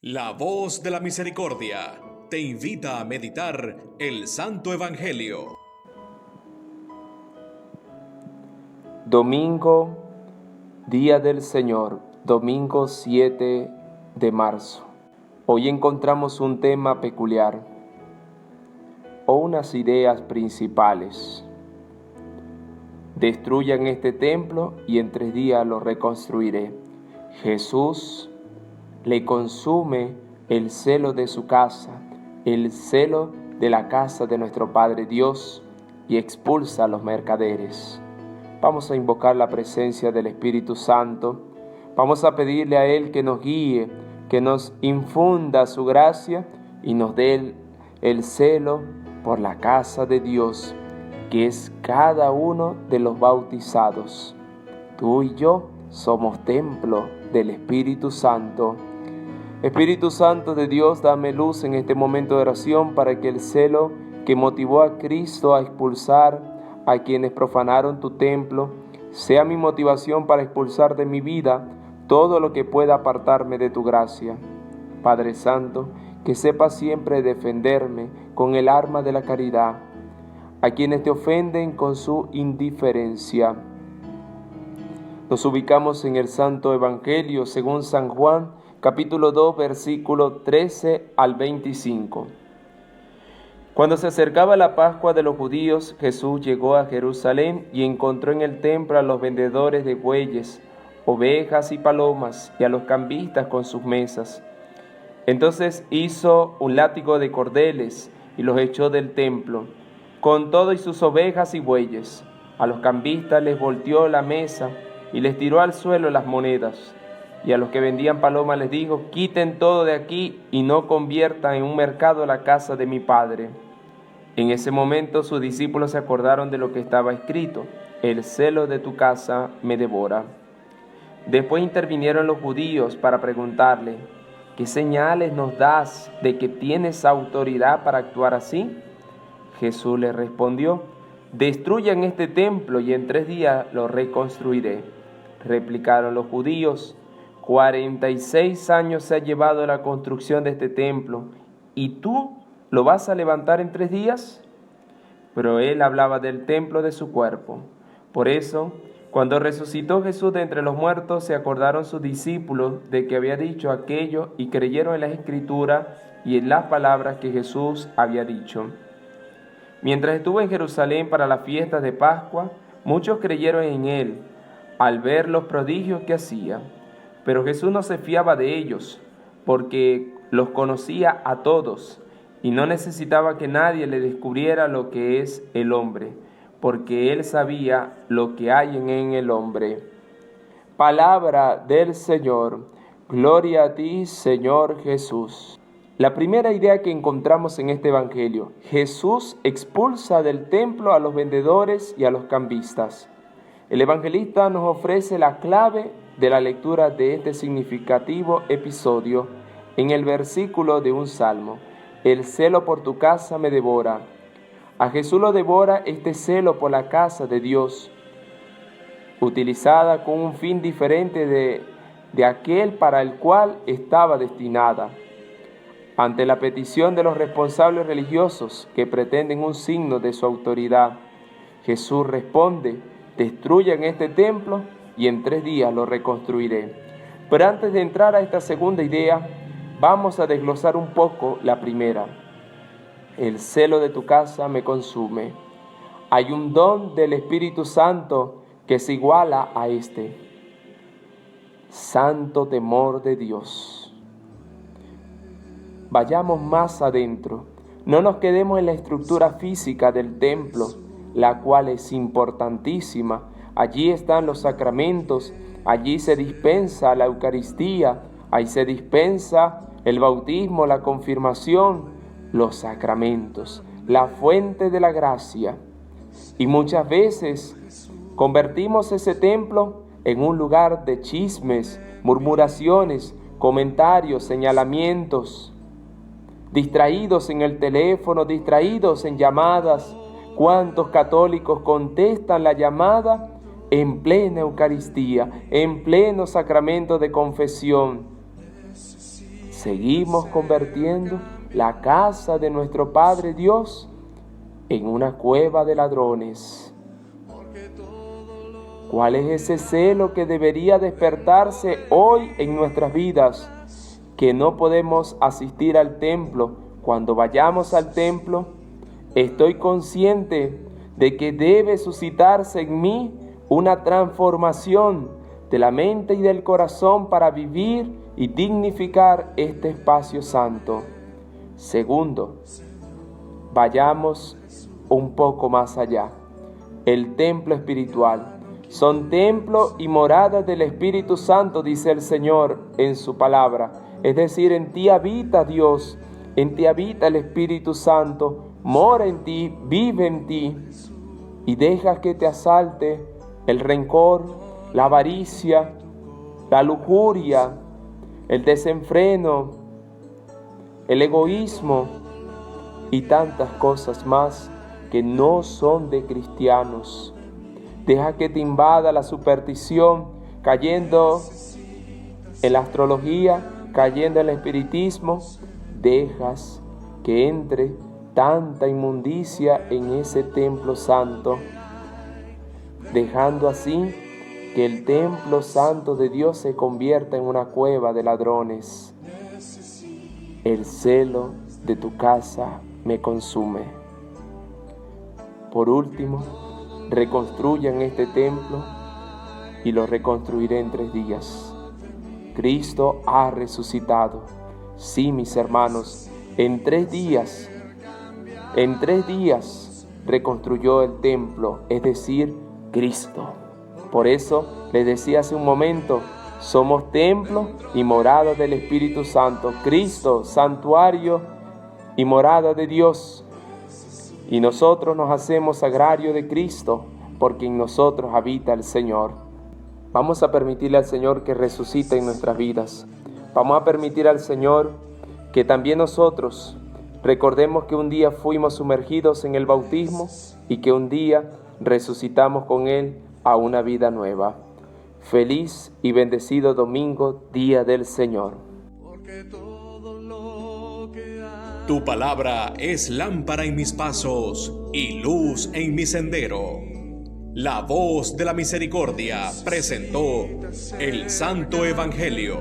La voz de la misericordia te invita a meditar el Santo Evangelio. Domingo, Día del Señor, domingo 7 de marzo. Hoy encontramos un tema peculiar o unas ideas principales. Destruyan este templo y en 3 días lo reconstruiré. Jesús le consume el celo de su casa, el celo de la casa de nuestro Padre Dios, y expulsa a los mercaderes. Vamos a invocar la presencia del Espíritu Santo. Vamos a pedirle a Él que nos guíe, que nos infunda su gracia y nos dé el celo por la casa de Dios, que es cada uno de los bautizados. Tú y yo somos templo del Espíritu Santo. Espíritu Santo de Dios, dame luz en este momento de oración para que el celo que motivó a Cristo a expulsar a quienes profanaron tu templo sea mi motivación para expulsar de mi vida todo lo que pueda apartarme de tu gracia. Padre Santo, que sepa siempre defenderme con el arma de la caridad a quienes te ofenden con su indiferencia. Nos ubicamos en el Santo Evangelio según San Juan, capítulo 2, versículo 13 al 25. Cuando se acercaba la Pascua de los judíos, Jesús llegó a Jerusalén y encontró en el templo a los vendedores de bueyes, ovejas y palomas, y a los cambistas con sus mesas. Entonces hizo un látigo de cordeles y los echó del templo, con todo y sus ovejas y bueyes. A los cambistas les volteó la mesa y les tiró al suelo las monedas. Y a los que vendían palomas les dijo: quiten todo de aquí y no conviertan en un mercado la casa de mi Padre. En ese momento sus discípulos se acordaron de lo que estaba escrito: el celo de tu casa me devora. Después intervinieron los judíos para preguntarle: ¿qué señales nos das de que tienes autoridad para actuar así? Jesús les respondió: destruyan este templo y en 3 días lo reconstruiré. Replicaron los judíos: 46 años se ha llevado la construcción de este templo, ¿y tú lo vas a levantar en 3 días? Pero él hablaba del templo de su cuerpo. Por eso, cuando resucitó Jesús de entre los muertos, se acordaron sus discípulos de que había dicho aquello y creyeron en las Escrituras y en las palabras que Jesús había dicho. Mientras estuvo en Jerusalén para las fiestas de Pascua, muchos creyeron en él al ver los prodigios que hacía. Pero Jesús no se fiaba de ellos, porque los conocía a todos y no necesitaba que nadie le descubriera lo que es el hombre, porque él sabía lo que hay en el hombre. Palabra del Señor. Gloria a ti, Señor Jesús. La primera idea que encontramos en este Evangelio: Jesús expulsa del templo a los vendedores y a los cambistas. El evangelista nos ofrece la clave de la lectura de este significativo episodio en el versículo de un salmo: el celo por tu casa me devora. A Jesús lo devora este celo por la casa de Dios, utilizada con un fin diferente de aquel para el cual estaba destinada. Ante la petición de los responsables religiosos que pretenden un signo de su autoridad, Jesús responde: destruyan este templo y en 3 días lo reconstruiré. Pero antes de entrar a esta segunda idea, vamos a desglosar un poco la primera. El celo de tu casa me consume. Hay un don del Espíritu Santo que se iguala a este: santo temor de Dios. Vayamos más adentro. No nos quedemos en la estructura física del templo, la cual es importantísima. Allí están los sacramentos, allí se dispensa la Eucaristía, ahí se dispensa el bautismo, la confirmación, los sacramentos, la fuente de la gracia. Y muchas veces convertimos ese templo en un lugar de chismes, murmuraciones, comentarios, señalamientos, distraídos en el teléfono, distraídos en llamadas. ¿Cuántos católicos contestan la llamada en plena Eucaristía, en pleno sacramento de confesión? seguimos convirtiendo la casa de nuestro Padre Dios en una cueva de ladrones. ¿Cuál es ese celo que debería despertarse hoy en nuestras vidas? Que no podemos asistir al templo. Cuando vayamos al templo, estoy consciente de que debe suscitarse en mí una transformación de la mente y del corazón para vivir y dignificar este espacio santo. Segundo, vayamos un poco más allá. El templo espiritual. Son templo y morada del Espíritu Santo, dice el Señor en su palabra. Es decir, en ti habita Dios, en ti habita el Espíritu Santo, mora en ti, vive en ti. Y dejas que te asalte el rencor, la avaricia, la lujuria, el desenfreno, el egoísmo y tantas cosas más que no son de cristianos. Deja que te invada la superstición, cayendo en la astrología, cayendo en el espiritismo. Dejas que entre tanta inmundicia en ese templo santo, dejando así que el templo santo de Dios se convierta en una cueva de ladrones. El celo de tu casa me consume. Por último, reconstruyan este templo y lo reconstruiré en 3 días. Cristo ha resucitado. Sí, mis hermanos, en 3 días reconstruyó el templo, es decir, Cristo. Por eso les decía hace un momento, somos templo y morada del Espíritu Santo. Cristo, santuario y morada de Dios. Y nosotros nos hacemos sagrario de Cristo, porque en nosotros habita el Señor. Vamos a permitirle al Señor que resucite en nuestras vidas. Vamos a permitir al Señor que también nosotros recordemos que un día fuimos sumergidos en el bautismo y que un día resucitamos con Él a una vida nueva. Feliz y bendecido domingo, día del Señor. Tu palabra es lámpara en mis pasos y luz en mi sendero. La Voz de la Misericordia presentó el Santo Evangelio.